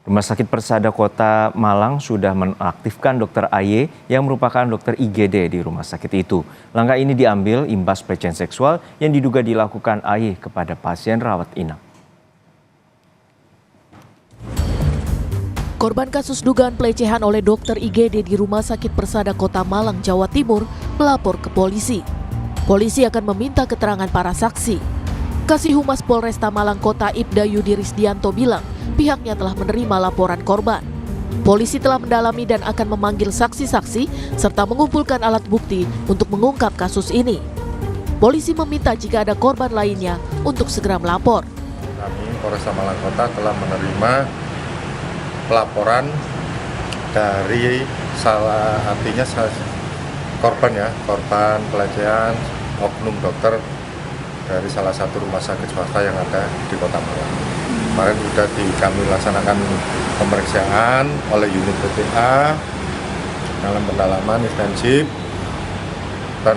Rumah Sakit Persada Kota Malang sudah menaktifkan Dr. AY yang merupakan dokter IGD di rumah sakit itu. Langkah ini diambil imbas pelecehan seksual yang diduga dilakukan AY kepada pasien rawat inap. Korban kasus dugaan pelecehan oleh dokter IGD di Rumah Sakit Persada Kota Malang, Jawa Timur melapor ke polisi. Polisi akan meminta keterangan para saksi. Kasih Humas Polresta Malang Kota Ibda Yudi Risdianto bilang pihaknya telah menerima laporan korban. Polisi telah mendalami dan akan memanggil saksi-saksi serta mengumpulkan alat bukti untuk mengungkap kasus ini. Polisi meminta jika ada korban lainnya untuk segera melapor. Kami Polresta Malang Kota telah menerima laporan dari korban pelecehan oknum dokter dari salah satu rumah sakit swasta yang ada di Kota Malang. Kemarin sudah kami laksanakan pemeriksaan oleh unit PPA dalam pendalaman intensif, dan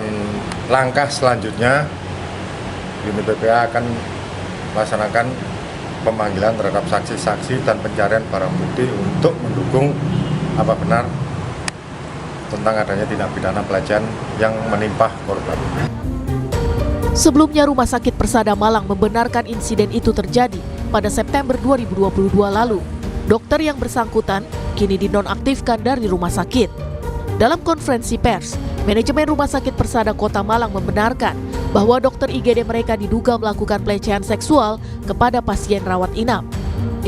langkah selanjutnya unit PPA akan melaksanakan pemanggilan terhadap saksi-saksi dan pencarian barang bukti untuk mendukung apa benar tentang adanya tindak pidana pelecehan yang menimpa korban. Sebelumnya Rumah Sakit Persada Malang membenarkan insiden itu terjadi pada September 2022 lalu. Dokter yang bersangkutan kini dinonaktifkan dari rumah sakit. Dalam konferensi pers, manajemen Rumah Sakit Persada Kota Malang membenarkan bahwa dokter IGD mereka diduga melakukan pelecehan seksual kepada pasien rawat inap.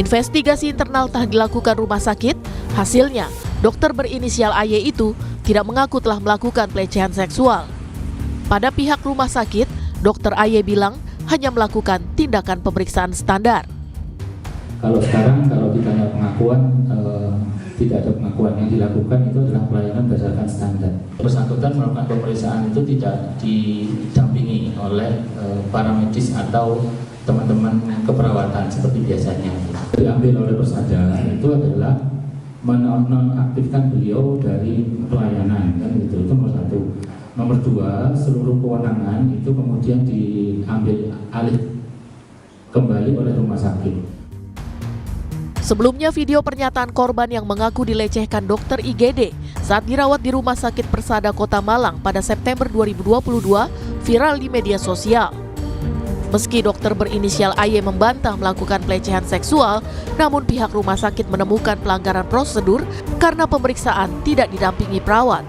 Investigasi internal telah dilakukan rumah sakit, hasilnya dokter berinisial AY itu tidak mengaku telah melakukan pelecehan seksual. Pada pihak rumah sakit, Dr. AY bilang hanya melakukan tindakan pemeriksaan standar. Kalau sekarang ditanya pengakuan, tidak ada pengakuan. Yang dilakukan itu adalah pelayanan berdasarkan standar. Bersangkutan melakukan pemeriksaan itu tidak didampingi oleh para medis atau teman-teman keperawatan seperti biasanya. Diambil oleh Persada itu adalah menonaktifkan beliau dari pelayanan, kan gitu. Itu nomor satu. Nomor dua, seluruh kewenangan itu kemudian diambil alih kembali oleh rumah sakit. Sebelumnya video pernyataan korban yang mengaku dilecehkan dokter IGD saat dirawat di Rumah Sakit Persada Kota Malang pada September 2022 viral di media sosial. Meski dokter berinisial AY membantah melakukan pelecehan seksual, namun pihak rumah sakit menemukan pelanggaran prosedur karena pemeriksaan tidak didampingi perawat.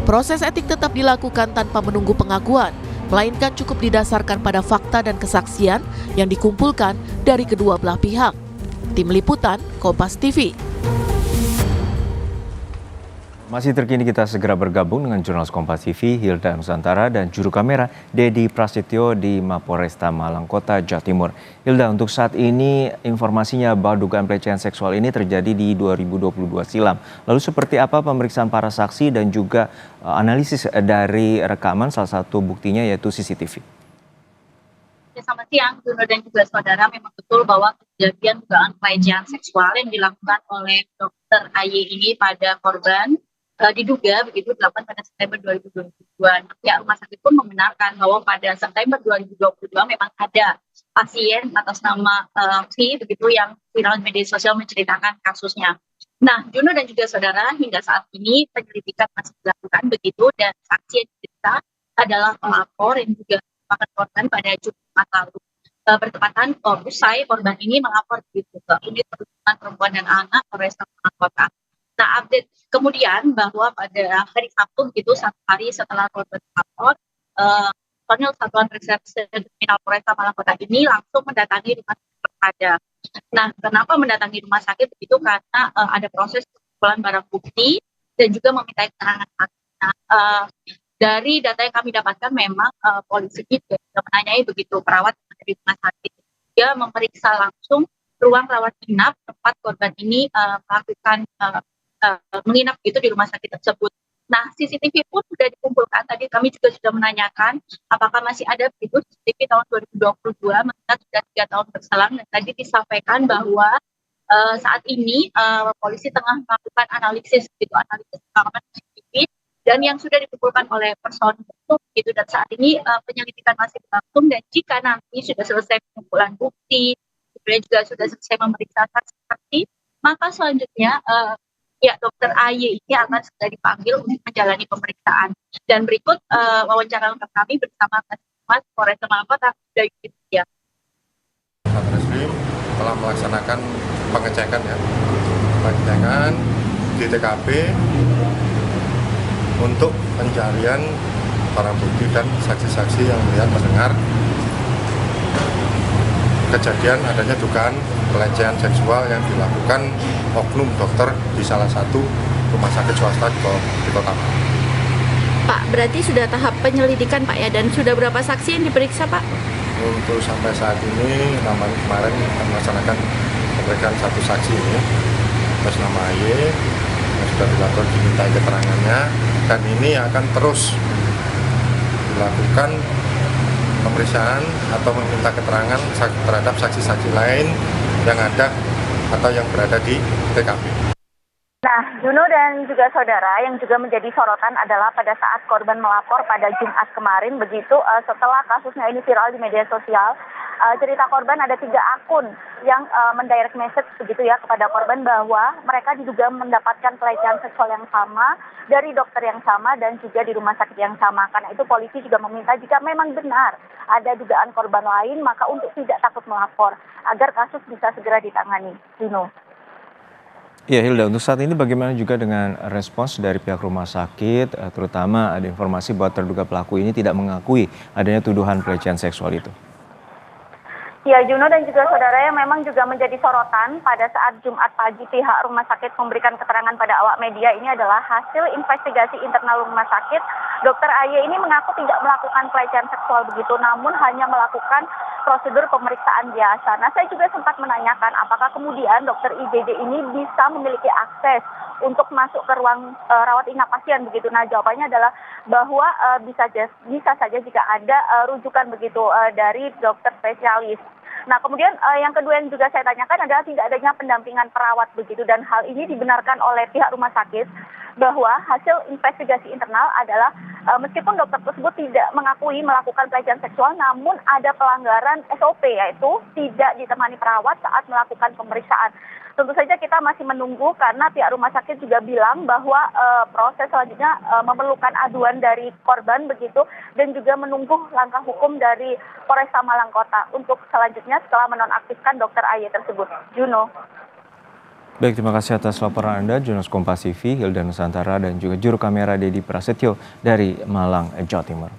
Proses etik tetap dilakukan tanpa menunggu pengakuan, melainkan cukup didasarkan pada fakta dan kesaksian yang dikumpulkan dari kedua belah pihak. Tim Liputan, Kompas TV. Masih terkini kita segera bergabung dengan jurnalis Kompas TV Hilda Nusantara dan juru kamera Dedi Prasetyo di Mapolresta Malang Kota, Jawa Timur. Hilda, untuk saat ini informasinya bahwa dugaan pelecehan seksual ini terjadi di 2022 silam. Lalu seperti apa pemeriksaan para saksi dan juga analisis dari rekaman, salah satu buktinya yaitu CCTV? Selamat siang, Juno dan juga saudara. Memang betul bahwa kejadian dugaan pelecehan seksual yang dilakukan oleh dokter AY ini pada korban diduga begitu dilakukan pada September 2022. Ya, rumah sakit pun membenarkan bahwa pada September 2022 memang ada pasien atas nama V begitu yang viral di media sosial menceritakan kasusnya. Nah, Juno dan juga saudara, hingga saat ini penyelidikan masih dilakukan begitu, dan saksi yang dicerita adalah pelapor yang juga merupakan korban pada Jumat lalu. Bertepatan usai korban ini melapor begitu ke unit perlindungan perempuan dan anak Polresta Malang Kota. Nah, update kemudian bahwa pada hari Sabtu begitu, satu hari setelah korban melapor, personil Satuan Reserse Kriminal Polresta Malang Kota ini langsung mendatangi rumah sakit Persada. Nah, kenapa mendatangi rumah sakit begitu? Karena ada proses pengumpulan barang bukti dan juga meminta keterangan saksi. Nah, dari data yang kami dapatkan memang polisi juga menanyai begitu perawat yang ada di rumah sakit. Dia memeriksa langsung ruang rawat inap tempat korban ini melakukan menginap gitu di rumah sakit tersebut. Nah, CCTV pun sudah dikumpulkan. Tadi kami juga sudah menanyakan apakah masih ada begitu CCTV tahun 2022, mengingat sudah 3 tahun berselang. Dan tadi disampaikan bahwa saat ini polisi tengah melakukan analisis rekaman CCTV dan yang sudah dikumpulkan oleh personil itu, dan saat ini penyelidikan masih berlangsung, dan jika nanti sudah selesai pengumpulan bukti, kemudian juga sudah selesai memeriksa saksi, maka selanjutnya ya dokter AY ini akan segera dipanggil untuk menjalani pemeriksaan. Dan berikut wawancara lengkap kami bersama Kasubmas Polres Malang Kota Yuda Yudhistira. Satreskrim telah melaksanakan pengecekan di TKP untuk pencarian barang bukti dan saksi-saksi yang melihat mendengar kejadian adanya dugaan pelecehan seksual yang dilakukan oknum dokter di salah satu rumah sakit swasta di Kota Malang. Pak, berarti sudah tahap penyelidikan Pak ya, dan sudah berapa saksi yang diperiksa Pak? Untuk sampai saat ini, kemarin melaksanakan pemeriksaan satu saksi ini atas nama AY yang sudah dilakukan diminta keterangannya, dan ini akan terus dilakukan pemeriksaan atau meminta keterangan terhadap saksi-saksi lain yang ada atau yang berada di TKP. Nah, Juno dan juga saudara, yang juga menjadi sorotan adalah pada saat korban melapor pada Jumat kemarin, begitu setelah kasusnya ini viral di media sosial, cerita korban ada 3 akun yang mendirect message begitu ya kepada korban bahwa mereka diduga mendapatkan pelecehan seksual yang sama dari dokter yang sama dan juga di rumah sakit yang sama. Karena itu polisi juga meminta jika memang benar ada dugaan korban lain, maka untuk tidak takut melapor agar kasus bisa segera ditangani. Juno. Ya Hilda, untuk saat ini bagaimana juga dengan respons dari pihak rumah sakit, terutama ada informasi bahwa terduga pelaku ini tidak mengakui adanya tuduhan pelecehan seksual itu? Ya, Juno dan juga saudara, yang memang juga menjadi sorotan pada saat Jumat pagi pihak rumah sakit memberikan keterangan pada awak media ini adalah hasil investigasi internal rumah sakit. Dokter AY ini mengaku tidak melakukan pelecehan seksual begitu, namun hanya melakukan prosedur pemeriksaan biasa. Nah, saya juga sempat menanyakan apakah kemudian dokter IGD ini bisa memiliki akses untuk masuk ke ruang rawat inap pasien begitu. Nah, jawabannya adalah bahwa bisa saja jika ada rujukan begitu dari dokter spesialis. Nah, kemudian yang kedua yang juga saya tanyakan adalah tidak adanya pendampingan perawat begitu, dan hal ini dibenarkan oleh pihak rumah sakit bahwa hasil investigasi internal adalah meskipun dokter tersebut tidak mengakui melakukan pelecehan seksual, namun ada pelanggaran SOP, yaitu tidak ditemani perawat saat melakukan pemeriksaan. Tentu saja kita masih menunggu karena pihak rumah sakit juga bilang bahwa proses selanjutnya memerlukan aduan dari korban begitu, dan juga menunggu langkah hukum dari Polresta Malang Kota untuk selanjutnya setelah menonaktifkan dokter AY tersebut. Juno. Baik, terima kasih atas laporan Anda, Jurnalis Kompas TV, Hilda Nusantara, dan juga juru kamera Dedi Prasetyo dari Malang, Jawa Timur.